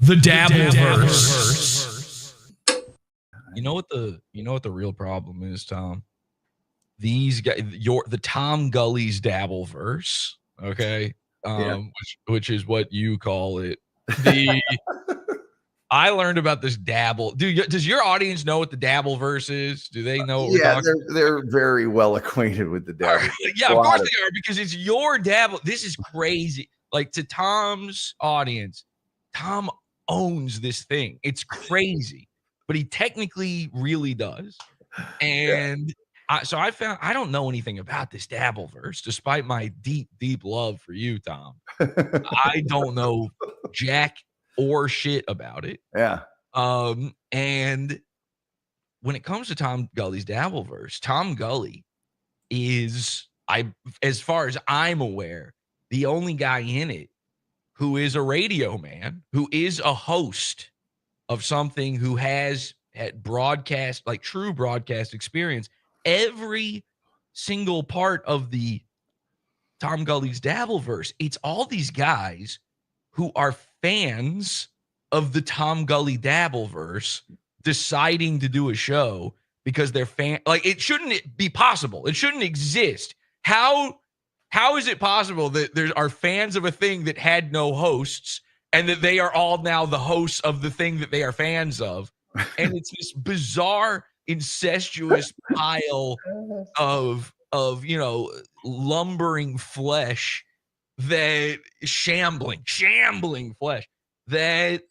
The Dabbleverse. You know what the real problem is, Tom? These guys, the Tom Gulley's Dabbleverse, okay? Which is what you call it. I learned about this Dabble. Does your audience know what the Dabbleverse is? Do they know what we're talking about? They're very well acquainted with the Dabble. Yeah, of course they are, because it's your Dabble. This is crazy. Like, to Tom's audience, Tom owns this thing. It's crazy, but he technically really does. And so I found I don't know anything about this Dabbleverse, despite my deep, deep love for you, Tom. I don't know jack or shit about it. Yeah. And when it comes to Tom Gulley's Dabbleverse, Tom Gulley is, as far as I'm aware, the only guy in it who is a radio man, who is a host of something, who has had broadcast, like true broadcast experience. Every single part of the Tom Gulley's Dabbleverse, it's all these guys who are fans of the Tom Gulley Dabbleverse deciding to do a show because they're fan. Like, it shouldn't be possible. It shouldn't exist. How is it possible that there are fans of a thing that had no hosts and that they are all now the hosts of the thing that they are fans of? And it's this bizarre, incestuous pile of lumbering flesh, that shambling flesh that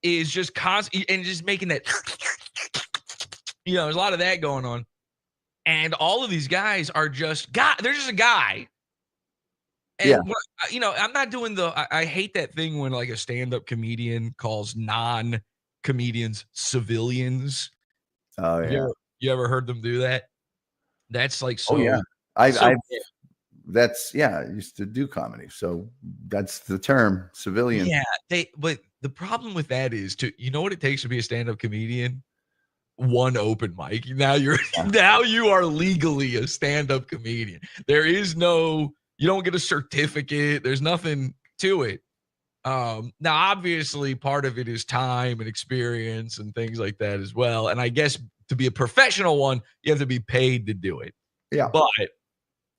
is just constant and just making that, there's a lot of that going on. And all of these guys are just they're just a guy. And I'm not doing I hate that thing when, like, a stand-up comedian calls non-comedians civilians. Oh yeah. You ever heard them do that? That's like so. Oh yeah. I used to do comedy, so that's the term, civilian. Yeah, but the problem with that is what it takes to be a stand-up comedian? One open mic. Now you are legally a stand-up comedian. There is no, you don't get a certificate. There's nothing to it. Now, obviously, part of it is time and experience and things like that as well. And I guess to be a professional one, you have to be paid to do it. Yeah. But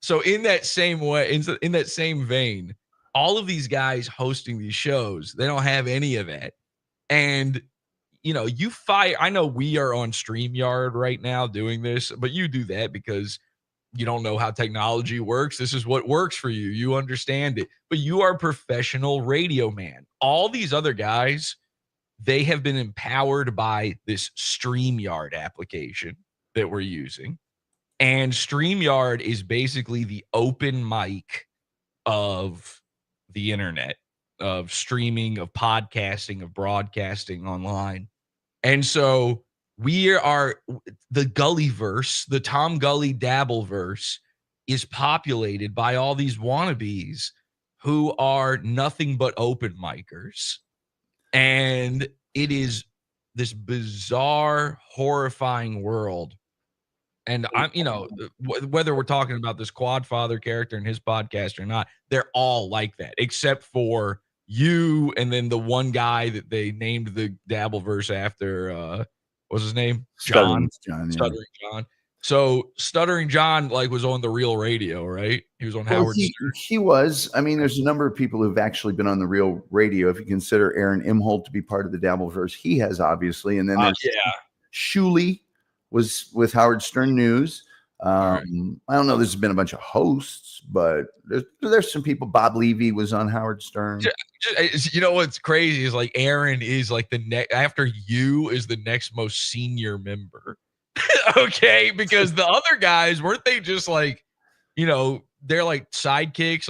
so in that same way, in that same vein, all of these guys hosting these shows, they don't have any of that. And I know we are on StreamYard right now doing this, but you do that because you don't know how technology works. This is what works for you. You understand it, but you are a professional radio man. All these other guys, they have been empowered by this StreamYard application that we're using. And StreamYard is basically the open mic of the internet, of streaming, of podcasting, of broadcasting online. And so we are the Gulleyverse, the Tom Gulley Dabbleverse is populated by all these wannabes who are nothing but open micers. And it is this bizarre, horrifying world. And I'm, whether we're talking about this Quadfather character in his podcast or not, they're all like that, except for you and then the one guy that they named the Dabbleverse after. What's his name? John. Stuttering John. So Stuttering John was on the real radio, right? He was on Howard Stern. He was. I mean, there's a number of people who've actually been on the real radio. If you consider Aaron Imholt to be part of the Dabbleverse, he has, obviously. And then there's Shuley was with Howard Stern News. Right. I don't know. There's been a bunch of hosts, but there's some people. Bob Levy was on Howard Stern. What's crazy is Aaron is the next after you is the next most senior member. Okay, because the other guys weren't they just they're sidekicks,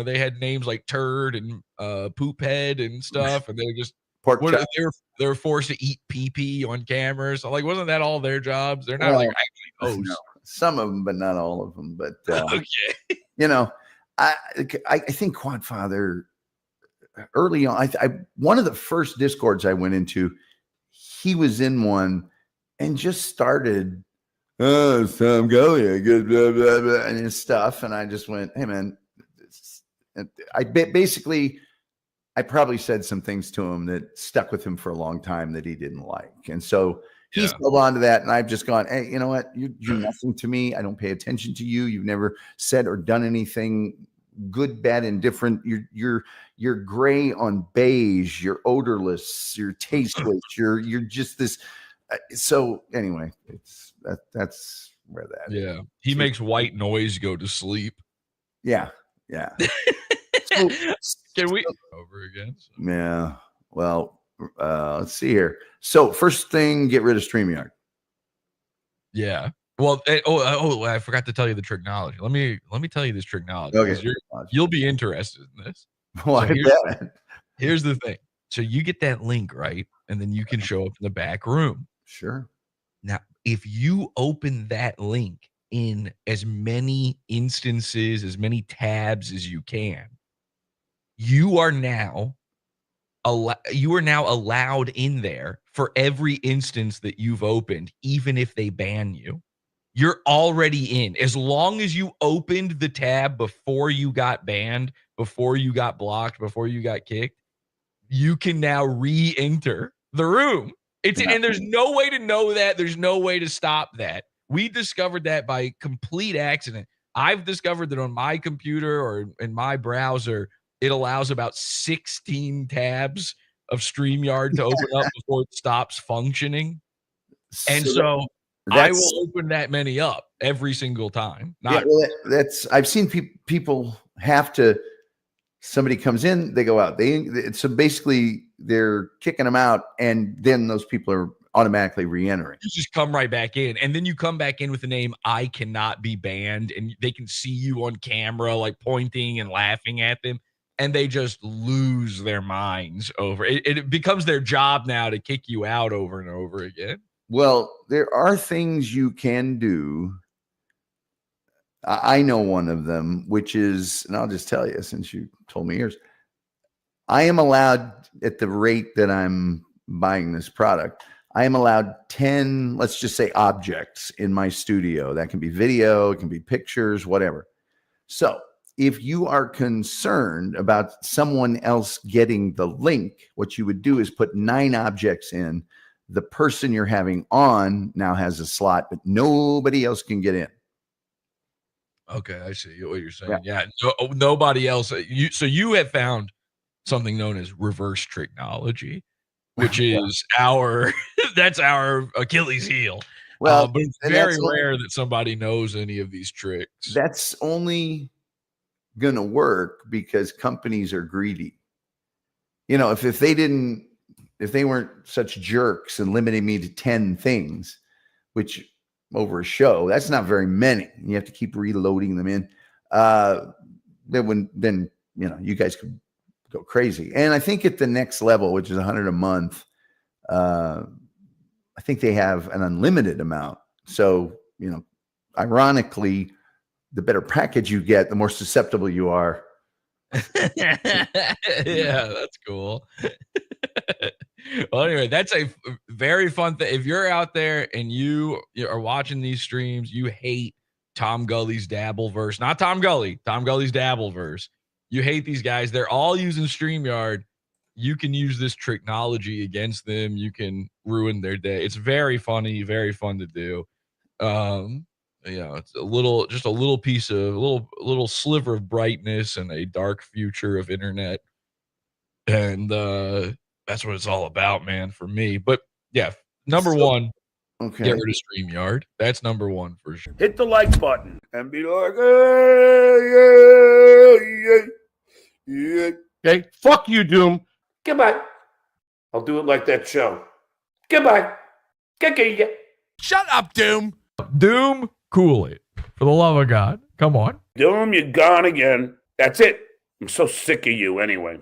they had names like Turd and Poop Head and stuff, and they're just they're forced to eat pee on cameras. So, wasn't that all their jobs? They're not actually hosts. No, some of them, but not all of them. But okay, I think Quadfather early on. I one of the first Discords I went into, he was in one and just started. Oh, Tom Gulley, good blah blah blah, and his stuff, and I just went, hey man, I basically I probably said some things to him that stuck with him for a long time that he didn't like. And so he's held on to that. And I've just gone, hey, you know what? You're nothing to me. I don't pay attention to you. You've never said or done anything good, bad, indifferent. You're gray on beige. You're odorless. You're tasteless. You're just this. So anyway, that's where that is. Yeah. He makes white noise go to sleep. Yeah. Yeah. So, can we over again? So. Yeah. Well, let's see here. So first thing, get rid of StreamYard. Yeah. Well, I forgot to tell you the tricknology. Let me tell you this tricknology. Okay. You'll be interested in this. Well, so here's the thing. So you get that link, right? And then you can show up in the back room. Sure. Now, if you open that link in as many instances, as many tabs as you can, you are now allowed in there for every instance that you've opened, even if they ban you. You're already in. As long as you opened the tab before you got banned, before you got blocked, before you got kicked, you can now re-enter the room. And there's no way to know that. There's no way to stop that. We discovered that by complete accident. I've discovered that on my computer or in my browser, it allows about 16 tabs of StreamYard to open up before it stops functioning. And so I will open that many up every single time. I've seen people have to, somebody comes in, they go out. So basically they're kicking them out, and then those people are automatically re-entering. You just come right back in, and then you come back in with the name I cannot be banned, and they can see you on camera like pointing and laughing at them, and they just lose their minds over it. It becomes their job now to kick you out over and over again. Well, there are things you can do. I know one of them, which is, and I'll just tell you since you told me yours, I am allowed, at the rate that I'm buying this product, I am allowed 10, let's just say, objects in my studio. That can be video, it can be pictures, whatever. So if you are concerned about someone else getting the link, what you would do is put 9 objects in. The person you're having on now has a slot, but nobody else can get in. Okay, I see what you're saying. Yeah, nobody else. So you have found something known as reverse tricknology, which is that's our Achilles heel. Well, but it's very rare that somebody knows any of these tricks. That's only going to work because companies are greedy. You know, if they weren't such jerks and limiting me to 10 things, which over a show, that's not very many. You have to keep reloading them in. Then you guys could go crazy. And I think at the next level, which is $100 a month, I think they have an unlimited amount. So, ironically, the better package you get, the more susceptible you are. Yeah, that's cool. Well, anyway, that's a very fun thing. If you're out there and you are watching these streams, you hate Tom Gulley's Dabbleverse, not Tom Gulley, Tom Gulley's Dabbleverse. You hate these guys. They're all using StreamYard. You can use this tricknology against them. You can ruin their day. It's very funny, very fun to do. It's a little piece of a little sliver of brightness and a dark future of internet. And that's what it's all about, man, for me. But yeah, number one, get rid of StreamYard. That's number one for sure. Hit the like button and be like, yeah. Okay, fuck you, Doom. Goodbye. I'll do it like that show. Goodbye. Shut up, Doom. Doom, cool it. For the love of God. Come on. Doom, you're gone again. That's it. I'm so sick of you anyway.